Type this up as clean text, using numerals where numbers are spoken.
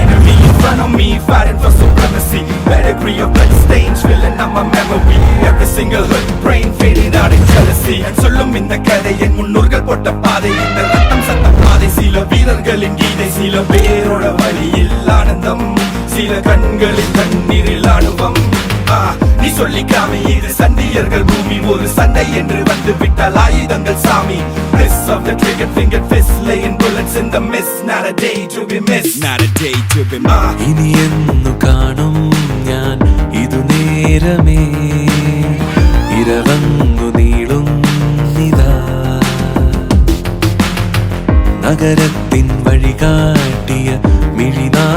enemy in front of me, fighting for supremacy. Pedigree of blood stains filling up my memory. Every single hurt brain fading out in jealousy. And சொல்லும் இந்த கதை என் முன்னோர்கள் போட்ட பாதை, இந்த ரத்தம் சத்த பாதை. சில வீரர்களின் கீதை, சில பேரோட வழியில் ஆனந்தம், சில கண்களின் கண்ணீரில் ஆணுவம். நீ சொல்லிக்காம இது சண்டியர்கள் பூமி, ஒரு சண்டை என்று வந்து விட்டால் ஆயுதங்கள் சாமி. Bliss of the trigger finger fist, laying bullets in the mist. Not a day to be missed, not a day to be missed. ഇനി എന്നു കാണും ഞാൻ ഇതു നേരമേ, ഇരവങ്ങു നീളുന്നിതാ. നഗരത്തിൻ വഴി കാട്ടിയ മിഴിനാ